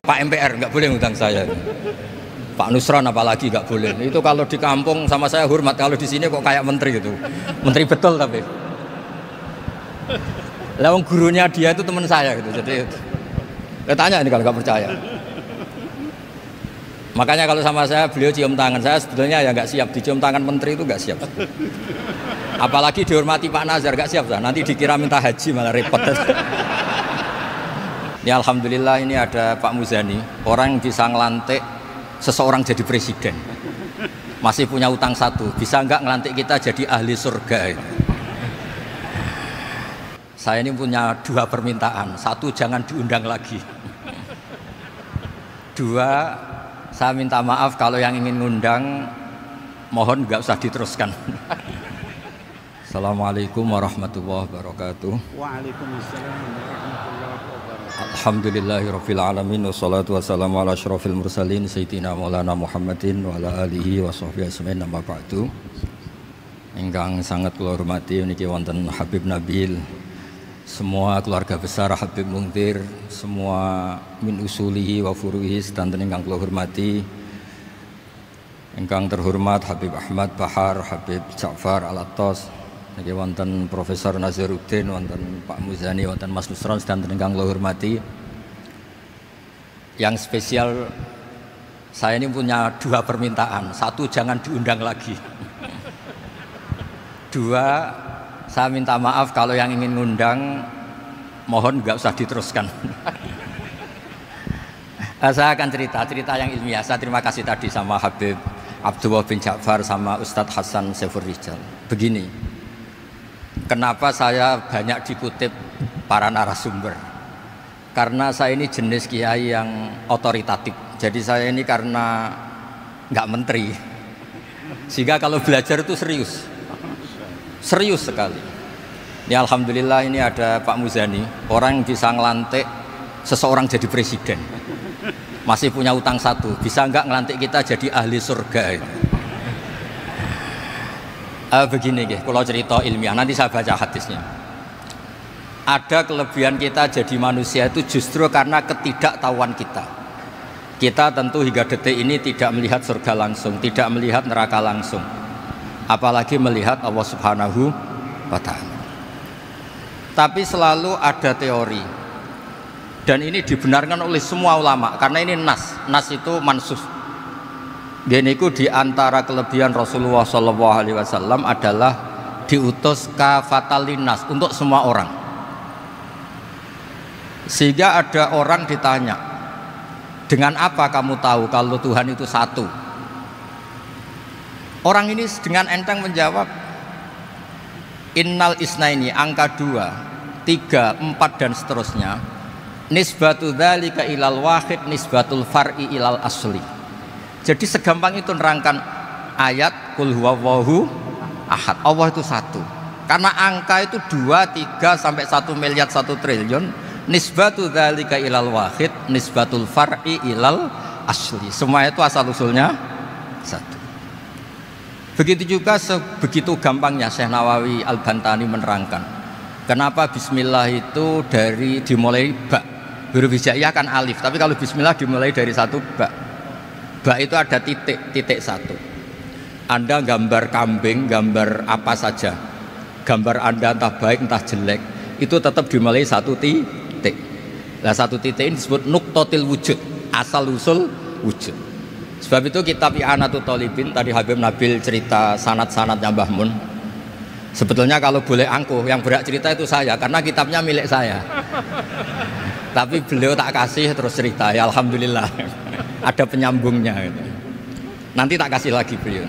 Pak MPR nggak boleh ngundang saya. Pak Nusron apalagi nggak boleh. Itu kalau di kampung sama saya hormat, kalau di sini kok kayak menteri gitu. Menteri betul tapi. Lah gurunya dia itu teman saya gitu. Jadi tanya ini kalau nggak percaya. Makanya kalau sama saya beliau cium tangan, saya sebetulnya ya nggak siap dicium tangan menteri itu nggak siap. Apalagi dihormati Pak Nazar nggak siap, nanti dikira minta haji malah repot. Ya alhamdulillah ini ada Pak Muzani, orang yang bisa ngelantik seseorang jadi presiden. Masih punya utang satu, bisa nggak ngelantik kita jadi ahli surga? Saya ini punya dua permintaan, satu jangan diundang lagi. Dua, saya minta maaf kalau yang ingin ngundang mohon nggak usah diteruskan. Assalamualaikum warahmatullahi wabarakatuh. Waalaikumsalam warahmatullahi wabarakatuh. Alhamdulillahirabbil alamin wassalatu wassalamu ala asyrofil mursalin sayyidina maulana Muhammadin wa ala alihi wa sahbihi ajmain amma ba'du. Ingkang sangat kula hormati niki wonten Habib Nabil, semua keluarga besar Habib Mungtir, semua min usulihi wa furuhi sedanten ingkang kula hormati. Ingkang terhormat Habib Ahmad Bahar, Habib Ja'far Al-Attas, niki wonten Profesor Nazaruddin, wonten Pak Muzani, wonten Mas Nusron sedanten ingkang kula hormati. Yang spesial saya ini punya dua permintaan. Satu jangan diundang lagi. Dua, saya minta maaf kalau yang ingin ngundang mohon nggak usah diteruskan. Saya akan cerita yang ilmiah. Saya terima kasih tadi sama Habib Abdullah bin Ja'far sama Ustadz Hasan Saifur Rijal. Begini, kenapa saya banyak dikutip para narasumber? Karena saya ini jenis kiai yang otoritatif. Jadi saya ini karena nggak menteri, sehingga kalau belajar itu serius sekali. Ya alhamdulillah ini ada Pak Muzani, orang yang bisa ngelantik seseorang jadi presiden. Masih punya utang satu, bisa nggak ngelantik kita jadi ahli surga? Begini kalau cerita ilmiah, nanti saya baca hadisnya. Ada kelebihan kita jadi manusia itu justru karena ketidaktahuan kita. Kita tentu hingga detik ini tidak melihat surga langsung, tidak melihat neraka langsung, apalagi melihat Allah Subhanahu wa Ta'ala. Tapi selalu ada teori, dan ini dibenarkan oleh semua ulama karena ini nas itu mansus. Geniku di antara kelebihan Rasulullah SAW adalah diutus kafatan linnas untuk semua orang. Sehingga ada orang ditanya, dengan apa kamu tahu kalau Tuhan itu satu? Orang ini dengan enteng menjawab, innal isnaini, angka 2, 3, 4 dan seterusnya, nisbatu dzalika ilal wahid nisbatul far'i ilal asli. Jadi segampang itu nerangkan ayat qul huwallahu ahad, Allah itu satu. Karena angka itu 2, 3 sampai 1 miliar 1 triliun, nisbatu dzalika ilal wahid nisbatul far'i ilal asli. Semua itu asal usulnya satu. Begitu juga begitu gampangnya Syekh Nawawi Al-Bantani menerangkan kenapa bismillah itu dimulai ba. Huruf hijaiyah kan alif, tapi kalau bismillah dimulai dari satu ba. Ba itu ada titik satu. Anda gambar kambing, gambar apa saja, gambar Anda entah baik entah jelek, itu tetap dimulai satu titik. Nah satu titik ini disebut nuktotil wujud, asal usul wujud. Sebab itu kitab I'anatul Thalibin, tadi Habib Nabil cerita sanad-sanadnya Mbah Mun. Sebetulnya kalau boleh angkuh, yang berhak cerita itu saya, karena kitabnya milik saya. Tapi beliau tak kasih terus cerita, ya alhamdulillah. Ada penyambungnya gitu. Nanti tak kasih lagi beliau.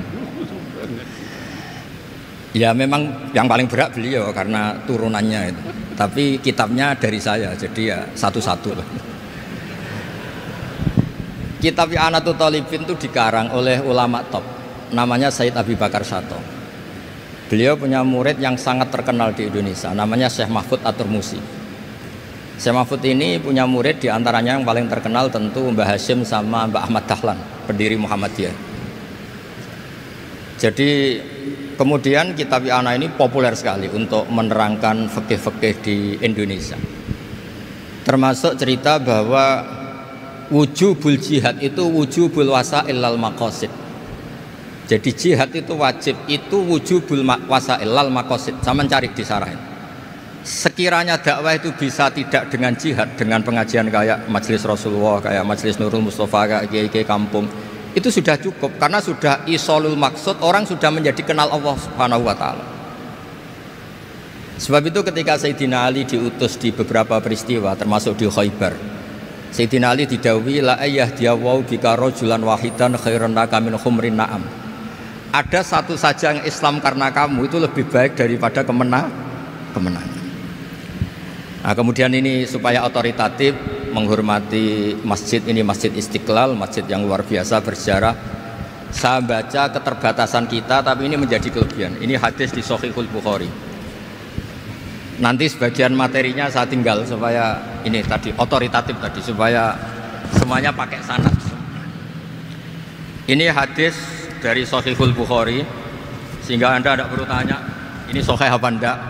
Ya memang yang paling berhak beliau karena turunannya itu. Tapi kitabnya dari saya, jadi ya satu-satu lah. Kitab I'anatul Thalibin itu dikarang oleh ulama top, namanya Said Abi Bakar Sato. Beliau punya murid yang sangat terkenal di Indonesia, namanya Syekh Mahfud At-Turmusi. Syekh Mahfud ini punya murid diantaranya yang paling terkenal tentu Mbah Hashim sama Mbah Ahmad Dahlan, pendiri Muhammadiyah. Jadi kemudian kitab I'anah ini populer sekali untuk menerangkan fikih-fikih di Indonesia. Termasuk cerita bahwa wujubul jihad itu wujubul wasail lal maqasid. Jadi jihad itu wajib, itu wujubul wasail lal maqasid. Sama cari disarahin. Sekiranya dakwah itu bisa tidak dengan jihad, dengan pengajian kayak Majelis Rasulullah, kayak Majelis Nurul Mustafa, kayak kiai-kiai kampung, itu sudah cukup karena sudah isolul maksud, orang sudah menjadi kenal Allah Subhanahu wa taala. Sebab itu ketika Sayyidina Ali diutus di beberapa peristiwa termasuk di Khaybar, Sayyidina Ali didhawuhi la ayyahdiyawu bika rajulan wahidan khairan laka min khumrin na'am. Ada satu saja yang Islam karena kamu itu lebih baik daripada kemenangan. Nah, kemudian ini supaya otoritatif menghormati masjid ini, Masjid Istiqlal, masjid yang luar biasa bersejarah. Saya baca keterbatasan kita, tapi ini menjadi kelebihan. Ini hadis di Shahihul Bukhari. Nanti sebagian materinya saya tinggal supaya ini tadi otoritatif tadi, supaya semuanya pakai sanad. Ini hadis dari Shahihul Bukhari, sehingga Anda tidak perlu tanya ini sahih apa enggak,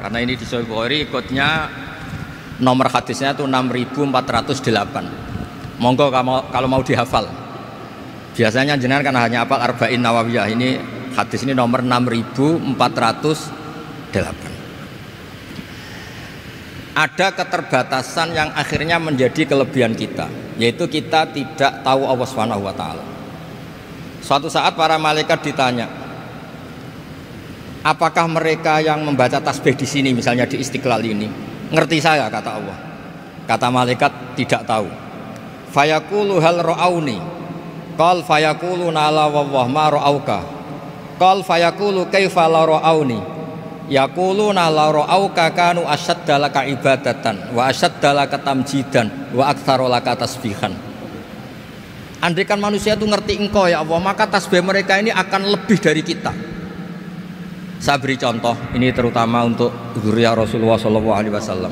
karena ini di Shahihul Bukhari ikutnya nomor hadisnya itu 6408. Monggo kalau mau dihafal. Biasanya jenengan kan hanya hafal Arba'in Nawawiyah. Ini hadis ini nomor 6408. Ada keterbatasan yang akhirnya menjadi kelebihan kita, yaitu kita tidak tahu Allah Subhanahu wa taala. Suatu saat para malaikat ditanya, apakah mereka yang membaca tasbih di sini, misalnya di Istiqlal ini, ngerti saya? Kata Allah. Kata malaikat, tidak tahu. Fayaqulu hal ra'auni. Qal fayaqulu la wallah ma ra'auka. Qal fayaqulu kaifa la ra'auni. Yaquluna la ra'auka kanu asyadda laka ibadatan wa asyadda laka tamjidan wa aktsara laka tasbihan. Andaikan manusia itu ngerti engkau ya Allah, maka tasbih mereka ini akan lebih dari kita. Saya beri contoh, ini terutama untuk dzurriyyah Rasulullah SAW.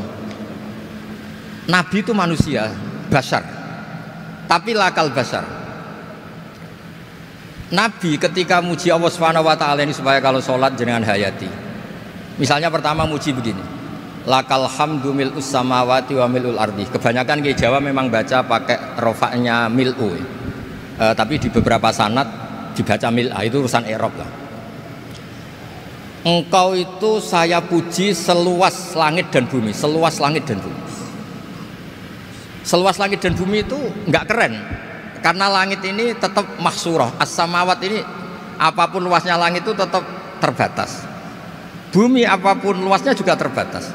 Nabi itu manusia, basar, tapi lakal basar. Nabi ketika muji Allah Subhanahu wa taala ini supaya kalau sholat jangan hayati. Misalnya pertama muji begini, lakal hamdu mil'us samawati wa mil'ul ardi. Kebanyakan di Jawa memang baca pakai rofaknya mil'u, tapi di beberapa sanad dibaca mil'a, itu urusan i'rab lah. Engkau itu saya puji seluas langit dan bumi, seluas langit dan bumi. Seluas langit dan bumi itu enggak keren, karena langit ini tetap mahsurah, as-samawat ini apapun luasnya langit itu tetap terbatas. Bumi apapun luasnya juga terbatas.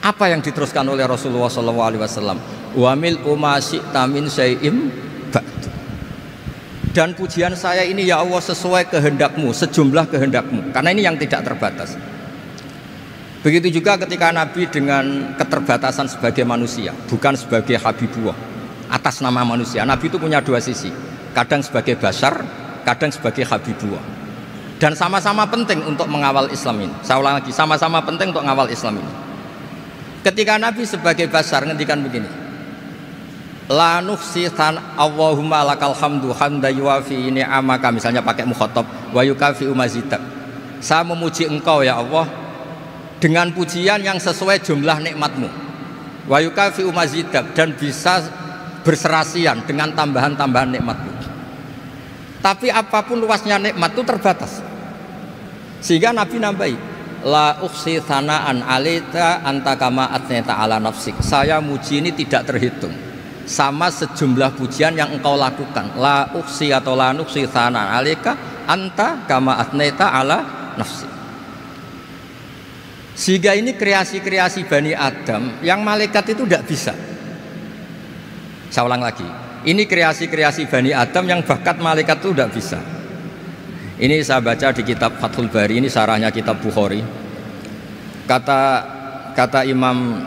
Apa yang diteruskan oleh Rasulullah SAW? Wa mil'u ma syi'ta min syai'im ba'du. Dan pujian saya ini ya Allah sesuai kehendakmu, sejumlah kehendakmu, karena ini yang tidak terbatas. Begitu juga ketika Nabi dengan keterbatasan sebagai manusia, bukan sebagai Habibullah, atas nama manusia. Nabi itu punya dua sisi, kadang sebagai basar, kadang sebagai Habibullah. Dan sama-sama penting untuk mengawal Islam ini. Saya ulang lagi, sama-sama penting untuk mengawal Islam ini. Ketika Nabi sebagai basar ngendikan begini, la nuhsi Allahumma lakal hamdu hamda yuwafi ni'amaka, misalnya pakai mukhatab, wa yukafi umazidak. Saya memuji engkau ya Allah dengan pujian yang sesuai jumlah nikmatmu, wa yukafi umazidak, dan bisa berserasian dengan tambahan-tambahan nikmatmu. Tapi apapun luasnya nikmat itu terbatas, sehingga Nabi nambahi, la ukhsi thana'an alita anta kama athneta ala nafsik. Saya muji ini tidak terhitung, sama sejumlah pujian yang engkau lakukan. La ukhsi atau la nukhsi thana'an alika anta kama athneta ala nafsik. Sehingga ini kreasi-kreasi Bani Adam yang malaikat itu tidak bisa. Saya ulang lagi, ini kreasi-kreasi Bani Adam yang bakat malaikat itu tidak bisa. Ini saya baca di kitab Fathul Bari, ini sarahnya kitab Bukhari. Kata Imam,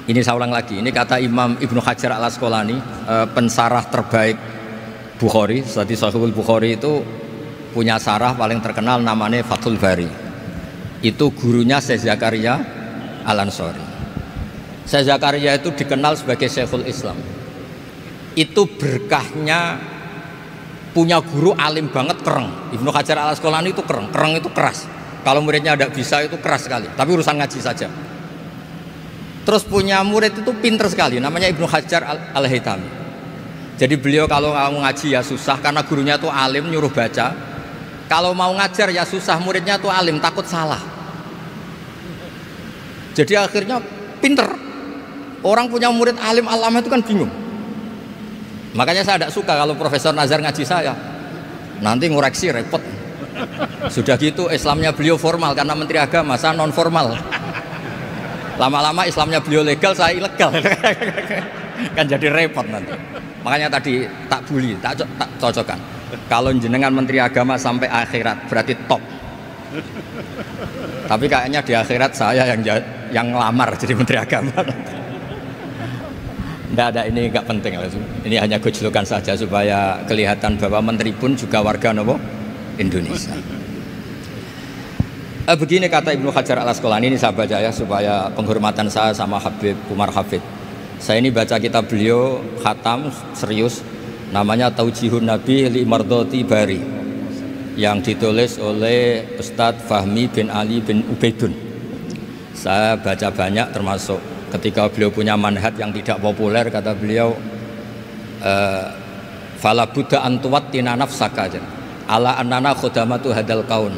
ini saya ulang lagi, ini kata Imam Ibnu Hajar al-Asqalani, pensarah terbaik Bukhari. Jadi Sahihul Bukhari itu punya sarah paling terkenal namanya Fathul Bari. Itu gurunya Syekh Zakaria Al-Ansari. Syekh Zakaria itu dikenal sebagai Syekhul Islam. Itu berkahnya punya guru alim banget, kereng. Ibnu Hajar al-Asqalani itu kereng itu keras. Kalau muridnya tidak bisa itu keras sekali, tapi urusan ngaji saja. Terus punya murid itu pinter sekali, namanya Ibnu Hajar al-Haytami. Jadi beliau kalau mau ngaji ya susah karena gurunya tuh alim nyuruh baca. Kalau mau ngajar ya susah, muridnya tuh alim takut salah. Jadi akhirnya pinter. Orang punya murid alim alama itu kan bingung. Makanya saya tidak suka kalau Profesor Nazar ngaji saya. Nanti ngoreksi repot. Sudah gitu Islamnya beliau formal karena Menteri Agama, saya non formal. Lama-lama Islamnya beliau legal, saya ilegal. Kan jadi repot nanti. Makanya tadi tak bully, tak cocokkan. Kalau jenengan Menteri Agama sampai akhirat berarti top. Tapi kayaknya di akhirat saya yang ngelamar jadi Menteri Agama. Tidak ada, ini nggak penting. Ini hanya gojlokan saja supaya kelihatan bahwa Menteri pun juga warga nopo Indonesia. Begini kata Ibnu Hajar Al Asqalani, ini saya baca ya supaya penghormatan saya sama Habib Umar Hafid. Saya ini baca kitab beliau khatam serius, namanya Taujihun Nabi li Mardoti Bari, yang ditulis oleh Ustadz Fahmi bin Ali bin Ubaidun. Saya baca banyak, termasuk ketika beliau punya manhaj yang tidak populer, kata beliau fala buddha antuwattina nafsaka ala annana khudamatu hadal kaun.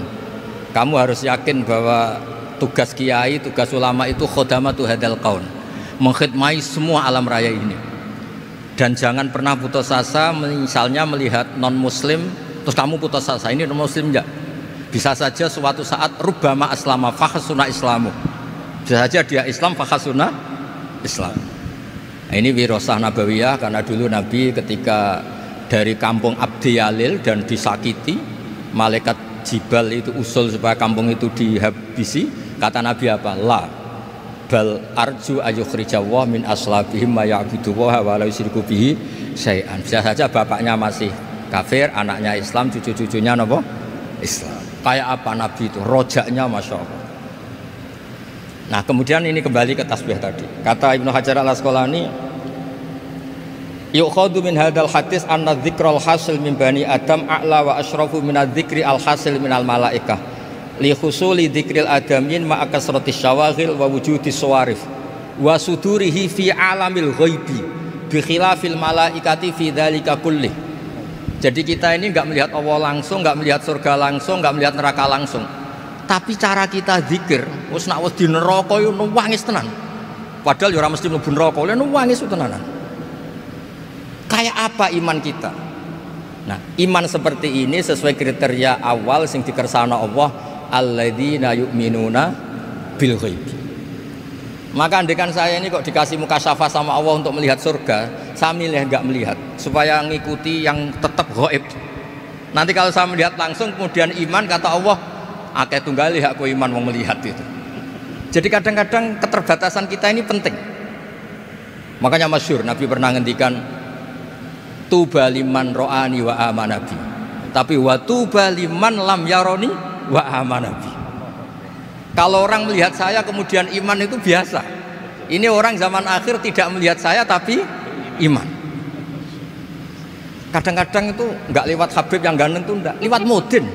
Kamu harus yakin bahwa tugas kiai, tugas ulama itu khudamatu hadal kaun, mengkhidmati semua alam raya ini. Dan jangan pernah putus asa, misalnya melihat non muslim terus kamu putus asa, ini non muslim enggak. Bisa saja suatu saat rubbama aslama fakhasuna islamu, bisa saja dia Islam fakhasuna Islam. Nah, ini wirasah nabawiyah, karena dulu Nabi ketika dari kampung Abdi Yalil dan disakiti, malaikat Jibal itu usul supaya kampung itu dihabisi, kata Nabi apa? La bal arju ayukhrijawah min aslabihim ma ya'budu wa la yusyriku bihi syai'an. Bisa saja bapaknya masih kafir, anaknya Islam, cucu-cucunya napa? Islam. Kayak apa Nabi itu? Rojaknya Masya Allah. Nah kemudian ini kembali ke tasbih tadi. Kata Ibnu Hajar Al Asqalani, yukhadu min hadal hadis anna dzikral hasil min bani Adam a'la wa asyrafu min adzikri al hasil min al malaikah li khusuli dzikril adamin ma akasratis syawaghil wa wujudis sawarif wa sudurihi fi alamil ghaibi bi khilafil malaikati fi dzalika kullih. Jadi kita ini enggak melihat Allah langsung, enggak melihat surga langsung, enggak melihat neraka langsung. Tapi cara kita zikir, wis nek wedi neraka yo nuwangis tenan. Padahal yo ora mesti mlebu neraka, lha nuwangis tenanan. Kayak apa iman kita? Nah, iman seperti ini sesuai kriteria awal sing dikersana Allah, alladzina yu'minuna bil ghaib. Maka andekan saya ini kok dikasih mukasyafah sama Allah untuk melihat surga, saya milih enggak melihat supaya ngikuti yang tetap ghaib. Nanti kalau saya melihat langsung kemudian iman, kata Allah, akeh tunggali aku iman mau melihat itu. Jadi kadang-kadang keterbatasan kita ini penting. Makanya masyhur Nabi pernah ngendikan tuba liman ro'ani wa amanabi, tapi wa tuba liman lam yaroni wa amanabi. Kalau orang melihat saya kemudian iman itu biasa. Ini orang zaman akhir tidak melihat saya tapi iman. Kadang-kadang itu enggak lewat Habib yang ganteng itu enggak, lewat Mudin.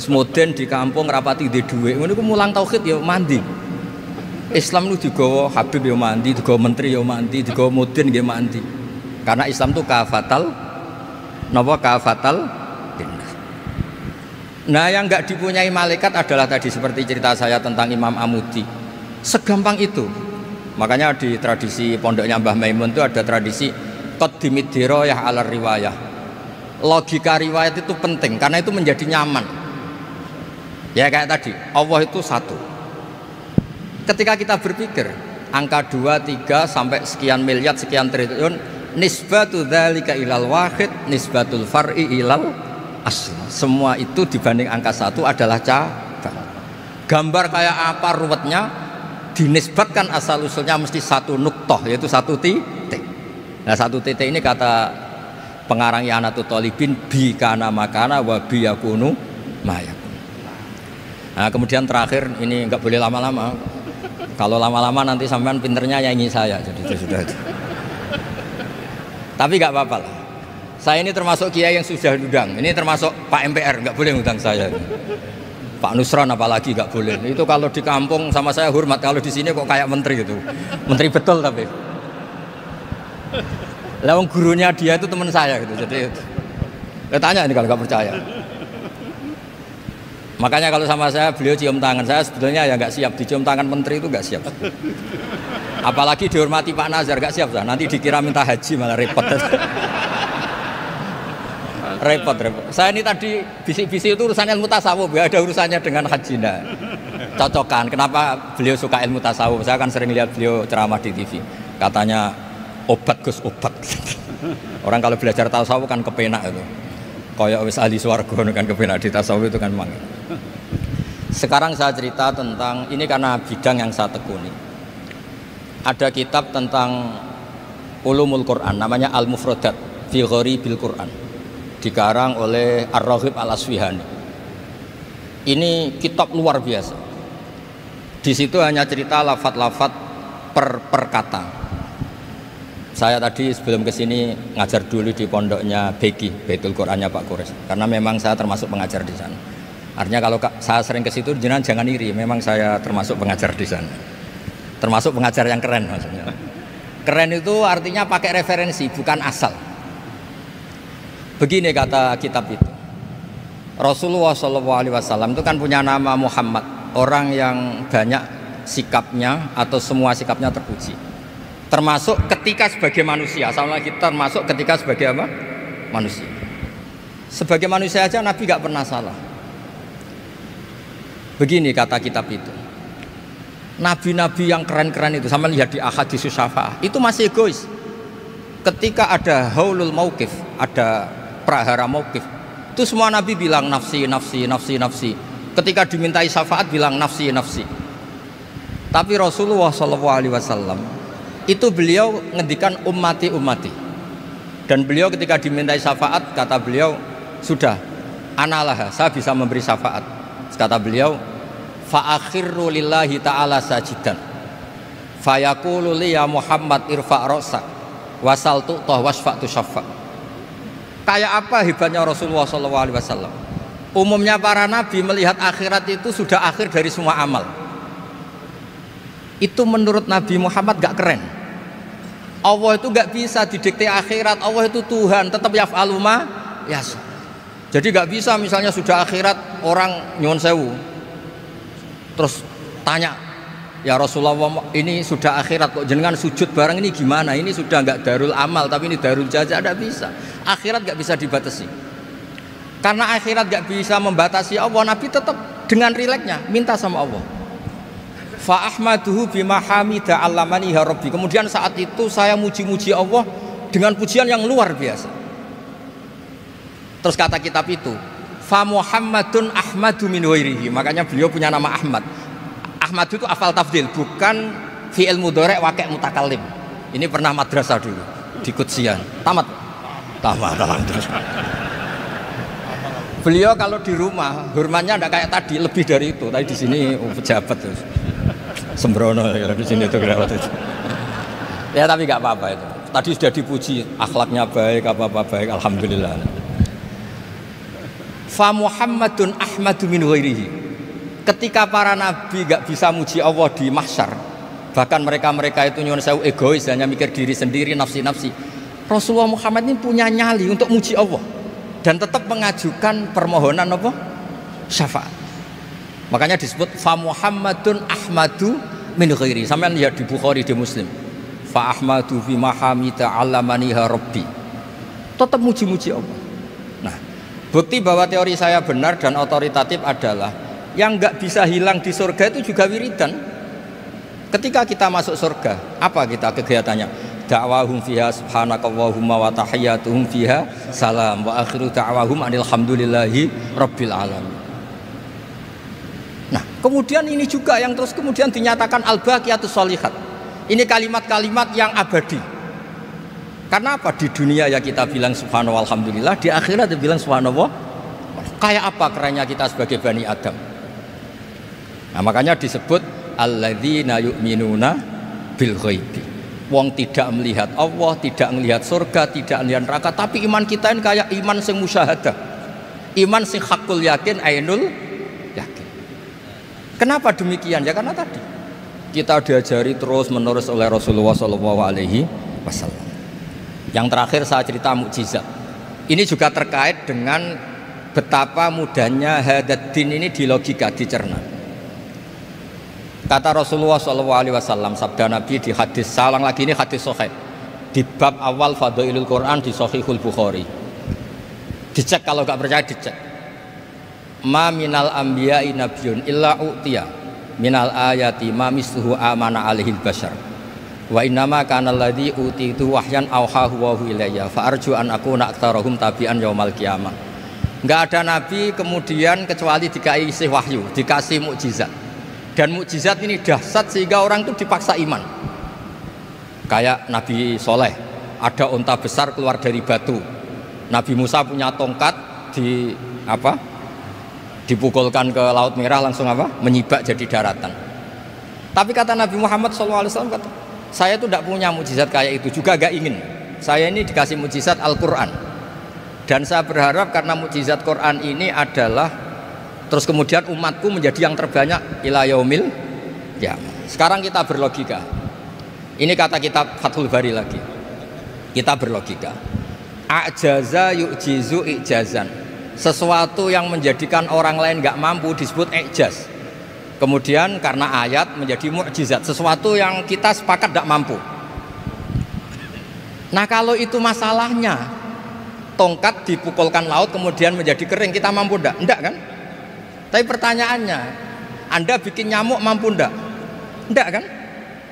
Mudin di kampung rapati di duit, ini aku mulang tauhid ya mandi. Islam itu digawa Habib ya mandi, digawa menteri ya mandi, digawa Mudin ya mandi. Karena Islam itu kafatal, napa kafatal. Nah yang nggak dipunyai malaikat adalah tadi seperti cerita saya tentang Imam Amudi. Segampang itu. Makanya di tradisi pondoknya Mbah Maimun itu ada tradisi qaddimid dirayah ala riwayah. Logika riwayat itu penting karena itu menjadi nyaman. Ya kayak tadi, Allah itu satu. Ketika kita berpikir angka 2, 3 sampai sekian miliar, sekian triliun, nisbatu dzalika ilal wahid, nisbatul far'i ilal asl. Semua itu dibanding angka 1 adalah cabang. Gambar kayak apa ruwetnya, dinisbatkan asal usulnya mesti satu nuktoh, yaitu satu titik. Nah satu titik ini kata pengarang I'anatul Talibin, bi kana makana wa bi yakunu mayakun. Nah kemudian terakhir ini nggak boleh lama-lama. Kalau lama-lama nanti sampean pinternya nyanyi saya, jadi itu sudah. Tapi nggak apa-apa lah. Saya ini termasuk kiai yang sudah diundang. Ini termasuk Pak MPR, nggak boleh ngundang saya. Pak Nusron apalagi nggak boleh. Itu kalau di kampung sama saya hormat. Kalau di sini kok kayak menteri gitu. Menteri betul tapi. Lah wong gurunya dia itu teman saya gitu. Jadi tanya ini kalau nggak percaya. Makanya kalau sama saya beliau cium tangan, saya sebetulnya ya nggak siap dicium tangan menteri itu nggak siap. Apalagi dihormati Pak Nazar nggak siap, nanti dikira minta haji malah repot. repot. Saya ini tadi bisik-bisik itu urusan ilmu tasawuf, ya ada urusannya dengan haji. Nah, cocokan. Kenapa beliau suka ilmu tasawuf? Saya kan sering lihat beliau ceramah di TV. Katanya obat Gus obat. Orang kalau belajar tasawuf kan kepenak itu. Kayak wis ahli swarga kan kepenak di tasawuf itu kan memang. Sekarang saya cerita tentang ini karena bidang yang saya tekuni. Ada kitab tentang ulumul Quran namanya Al-Mufradat fi Gharibil Quran. Dikarang oleh Ar-Raghib Al-Asfihani. Ini kitab luar biasa. Di situ hanya cerita lafat-lafat per kata. Saya tadi sebelum kesini ngajar dulu di pondoknya Beki, Baitul Qurannya Pak Kures. Karena memang saya termasuk pengajar di sana. Artinya kalau saya sering ke situ jangan iri, memang saya termasuk pengajar di sana. Termasuk pengajar yang keren maksudnya. Keren itu artinya pakai referensi, bukan asal. Begini kata kitab itu. Rasulullah SAW itu kan punya nama Muhammad, orang yang banyak sikapnya atau semua sikapnya terpuji. Termasuk ketika sebagai manusia, sama kita termasuk ketika sebagai apa? Manusia. Sebagai manusia aja Nabi gak pernah salah. Begini kata kitab itu. Nabi-nabi yang keren-keren itu, sama lihat di Ahadits Syafa'ah, itu masih egois. Ketika ada haulul mauqif, ada prahara mauqif, itu semua Nabi bilang nafsi, nafsi, nafsi, nafsi. Ketika dimintai syafaat bilang nafsi, nafsi. Tapi Rasulullah SAW itu beliau ngendikan ummati, ummati. Dan beliau ketika dimintai syafaat kata beliau sudah, analah, saya bisa memberi syafaat. Kata beliau, fa'akhirru lillahi ta'ala sajidan fayaqulu li ya Muhammad irfa' ra'sak wasal tu'tah wasfa'tu syaffa'. Kayak apa hebatnya Rasulullah SAW? Umumnya para nabi melihat akhirat itu sudah akhir dari semua amal. Itu menurut Nabi Muhammad gak keren. Allah itu gak bisa didikte akhirat. Allah itu Tuhan, tetap yaf'alu ma yasha. Jadi gak bisa misalnya sudah akhirat orang nyuwun sewu terus tanya, ya Rasulullah ini sudah akhirat kok jenengan sujud bareng ini gimana? Ini sudah nggak darul amal tapi ini darul jaza. Tidak bisa. Akhirat nggak bisa dibatasi. Karena akhirat nggak bisa membatasi Allah, Nabi tetap dengan rileksnya minta sama Allah. Fa ahmaduhu bima hamida 'allamani ya rabbi. Kemudian saat itu saya muji-muji Allah dengan pujian yang luar biasa. Terus kata kitab itu, fa Muhammadun Ahmadu min ghairihi. Makanya beliau punya nama Ahmad. Ahmad itu afal tafdil, bukan fi'il mudhari' waqi' mutakallim. Ini pernah madrasah dulu di Kutsian. Tamat terus. Beliau kalau di rumah hormatnya enggak kayak tadi, lebih dari itu. Tadi di sini pejabat terus. Sembrono ya di sini itu kelewat itu. Ya tapi enggak apa-apa itu. Tadi sudah dipuji, akhlaknya baik, apa-apa baik, alhamdulillah. Fa Muhammadun Ahmadu min ghairihi. Ketika para nabi gak bisa muji Allah di mahsyar, bahkan mereka itu nyuwun sewu egois, hanya mikir diri sendiri, nafsi-nafsi. Rasulullah Muhammad ini punya nyali untuk muji Allah dan tetap mengajukan permohonan apa? Syafaat. Makanya disebut fa Muhammadun Ahmadu min ghairihi. Sampeyan lihat di Bukhari, di Muslim. Fa Ahmadu fi mahamida 'allamaniha rabbi. Tetap muji-muji Allah. Nah, bukti bahwa teori saya benar dan otoritatif adalah yang nggak bisa hilang di surga itu juga wiridan. Ketika kita masuk surga, apa kita kegiatannya? Da'wahum fiha subhanakallahumma wa tahiyyatuhum fiha salam wa akhiru da'wahum alhamdulillahi rabbil alamin. Nah, kemudian ini juga yang terus kemudian dinyatakan al-baqiyatus sholihat. Ini kalimat-kalimat yang abadi. Karena apa? Di dunia ya kita bilang subhanallah alhamdulillah, di akhirat dia bilang subhanallah. Kayak apa kerennya kita sebagai Bani Adam. Nah, makanya disebut alladzina yu'minuna bil ghaibi. Wong tidak melihat Allah, tidak melihat surga, tidak melihat neraka, tapi iman kita ini kayak iman sing musyahadah. Iman sing hakul yakin, ainul yakin. Kenapa demikian? Ya karena tadi kita diajari terus menerus oleh Rasulullah SAW. Yang terakhir saya cerita mukjizat. Ini juga terkait dengan betapa mudahnya hadad din ini di logika, dicerna. Kata Rasulullah SAW, sabda Nabi di hadis, saya ulang lagi, ini hadis sahih di bab awal Fadailul Quran di Sahihul Bukhari. Dicek, kalau nggak percaya dicek. Ma minal anbiya'i nabiyyun illa u'tiya minal ayati ma misluhu amana alaihil bashar wa innama kana alladhi utitu wahyan awhahu wa ilayya fa arju an akuna aktsarahum tabi'an yaumal qiyamah. Enggak ada nabi kemudian kecuali dikasih wahyu, dikasih mukjizat. Dan mukjizat ini dahsyat sehingga orang itu dipaksa iman. Kayak Nabi Soleh, ada unta besar keluar dari batu. Nabi Musa punya tongkat dipukulkan ke Laut Merah langsung menyibak jadi daratan. Tapi kata Nabi Muhammad SAW, kata, saya itu tidak punya mukjizat kayak itu, juga gak ingin. Saya ini dikasih mukjizat Al-Quran. Dan saya berharap karena mukjizat Quran ini adalah terus kemudian umatku menjadi yang terbanyak ila yaumil qiyamah. Sekarang kita berlogika. Ini kata kitab Fathul Bari lagi. Kita berlogika. A'jaza yu'jizu i'jazan. Sesuatu yang menjadikan orang lain nggak mampu disebut i'jaz. Kemudian karena ayat menjadi mukjizat, sesuatu yang kita sepakat tidak mampu. Nah kalau itu masalahnya, tongkat dipukulkan laut kemudian menjadi kering, kita mampu enggak? Enggak kan? Tapi pertanyaannya, Anda bikin nyamuk mampu enggak? Enggak kan?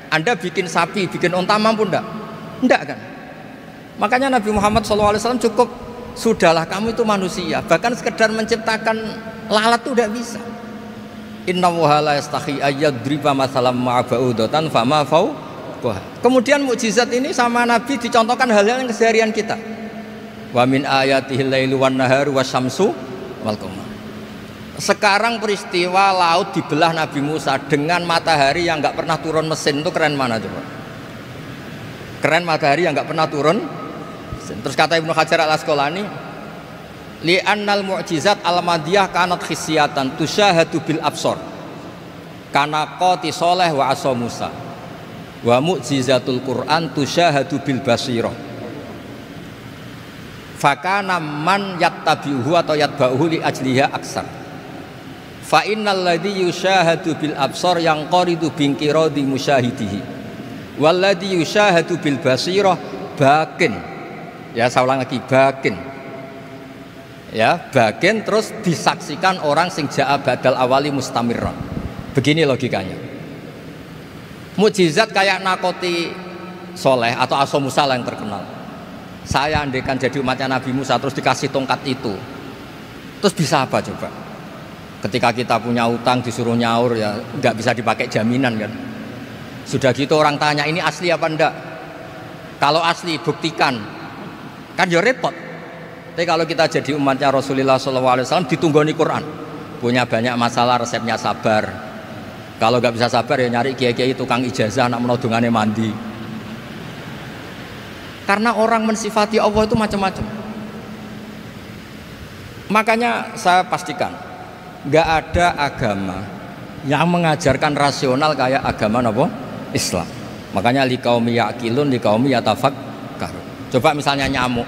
Anda bikin sapi, bikin unta mampu enggak? Enggak kan? Makanya Nabi Muhammad SAW cukup, sudahlah kamu itu manusia, bahkan sekedar menciptakan lalat itu tidak bisa. Inna Allaha la yastahi ayyadriba masalam ma'aba'udatan fama fawqaha. Kemudian mukjizat ini sama Nabi dicontohkan hal-hal yang keseharian kita. Wa min ayatihil lailu wan naharu wasyamsu wal qamar. Sekarang peristiwa laut dibelah Nabi Musa dengan matahari yang nggak pernah turun mesin, itu keren mana coba? Keren matahari yang nggak pernah turun mesin. Terus kata Ibnu Hajar al-Asqalani, li'annal mu'jizat al-madiyah kanat khisyatan tusyahadu bil absor kana qati soleh wa asa Musa wa mu'jizatul Quran tusyahadu bil basirah fakana man yattabi'uhu atau yatba'uhu li ajliha aksar. Fa innal ladzi yusyahadu bil absar yang qaridu bingkiradi musyahidihi wal ladzi yusyahadu bil basirah bakin. Ya saya ulang lagi, bakin. Ya, bakin terus disaksikan orang sing ja'a badal awali mustamirran. Begini logikanya. Mukjizat kayak nakoti Soleh atau Asa Musa yang terkenal. Saya andaikan jadi umatnya Nabi Musa terus dikasih tongkat itu, terus bisa apa coba? Ketika kita punya utang disuruh nyaur, ya nggak bisa dipakai jaminan kan. Sudah gitu orang tanya ini asli apa enggak? Kalau asli buktikan, kan ya repot. Tapi kalau kita jadi umatnya Rasulullah SAW ditunggoni Quran, punya banyak masalah resepnya sabar. Kalau nggak bisa sabar ya nyari kiai-kiai tukang ijazah nak menodungannya mandi. Karena orang mensifati Allah itu macam-macam. Makanya saya pastikan nggak ada agama yang mengajarkan rasional kayak agama Islam. Makanya liqaumi yaqilun liqaumi yatafakkarun. Coba misalnya nyamuk.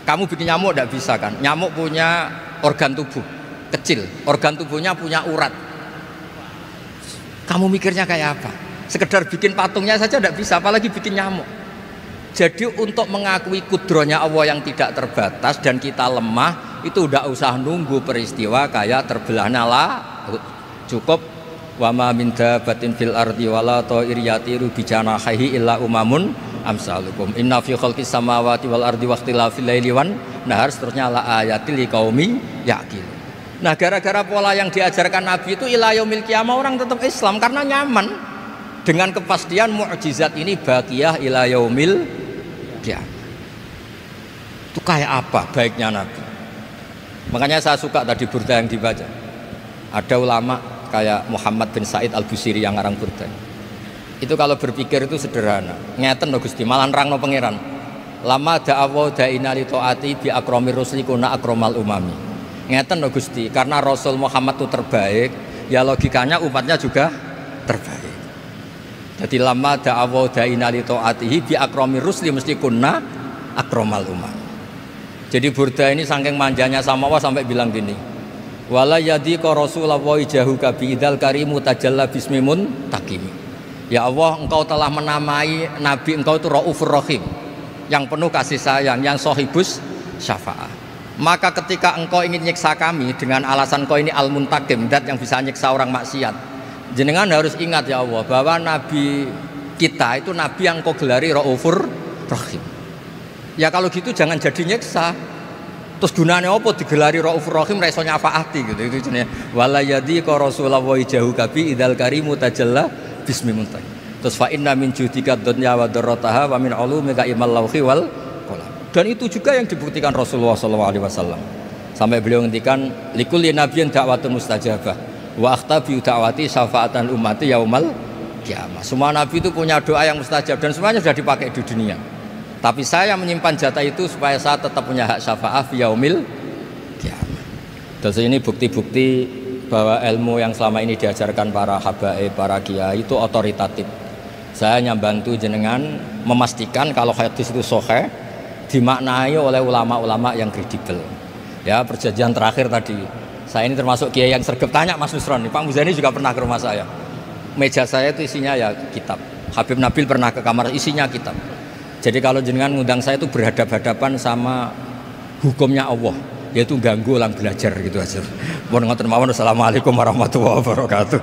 Kamu bikin nyamuk tidak bisa kan? Nyamuk punya organ tubuh kecil, organ tubuhnya punya urat. Kamu mikirnya kayak apa? Sekedar bikin patungnya saja tidak bisa, apalagi bikin nyamuk. Jadi untuk mengakui kudrohnya Allah yang tidak terbatas dan kita lemah, itu udah usah nunggu peristiwa kayak terbelahnya laut. Cukup wa ma min dabatin fil ardi wala ta'ir yatiru bi janahihi illa umamun amsalukum inna fi khalqis samawati wal ardi waqtilafil laili wan nahar, seterusnya la ayatil liqaumi yaqil. Nah, gara-gara pola yang diajarkan Nabi itu ila yaumil qiyamah orang tetap Islam karena nyaman dengan kepastian mukjizat ini baqiyah ila yaumil qiyamah. Itu kayak apa baiknya Nabi? Makanya saya suka tadi burda yang dibaca. Ada ulama kayak Muhammad bin Said Al-Busiri yang ngarang burda. Itu kalau berpikir itu sederhana. Ngeten lho Gusti, malah nerangno pangeran. Lama da'awa da'ina li ta'ati bi akramir rusli kuna akramal umami. Ngeten lho Gusti, karena Rasul Muhammad itu terbaik, ya logikanya umatnya juga terbaik. Jadi lama da'awa da'ina li ta'atihi bi akramir rusli mesti kuna akramal umam. Jadi Burda ini saking manjanya sama Allah sampai bilang gini, wala yadhiqa Rasulullah jahuka bi idzal karimu tajalla bismimun takimi. Ya Allah, engkau telah menamai Nabi engkau itu Raufur Rahim, yang penuh kasih sayang, yang sohibus syafa'ah. Maka ketika engkau ingin nyiksa kami dengan alasan engkau ini al-muntakim, dat yang bisa nyiksa orang maksiat, jenengan harus ingat ya Allah bahwa Nabi kita itu Nabi yang engkau gelari Raufur Rahim. Ya kalau gitu jangan jadi nyiksa. Terus gunanya apa digelari Raufur Rahim ra iso nyafaati gitu. Itu jenenge wala yadhiqa Rasulullah jahuka bi idzal karimu tajalla bismimun tayyib. Terus fa inna min judika dunya wa darrataha wa min ulumika imal lauhi wal qalam. Dan itu juga yang dibuktikan Rasulullah SAW. Sampai beliau ngendikan likulli nabiyyin da'watun mustajabah wa akhtabi da'wati syafaatan ummati yaumal kiamah. Semua nabi itu punya doa yang mustajab dan semuanya sudah dipakai di dunia. Tapi saya menyimpan jatah itu supaya saya tetap punya hak syafaat fi yaumil kiamah. Terus ini bukti-bukti bahwa ilmu yang selama ini diajarkan para habaib, para kiai itu otoritatif. Saya hanya bantu jenengan memastikan kalau hadis itu sahih, dimaknai oleh ulama-ulama yang kredibel. Ya, perjanjian terakhir tadi, saya ini termasuk kiai yang sergap. Tanya Mas Nusron, Pak Muzani juga pernah ke rumah saya. Meja saya itu isinya ya kitab. Habib Nabil pernah ke kamar, isinya kitab. Jadi kalau jenengan ngundang saya itu berhadap-hadapan sama hukumnya Allah, yaitu ganggu orang belajar gitu aja. Mohon ngoten mawon. Assalamualaikum warahmatullahi wabarakatuh.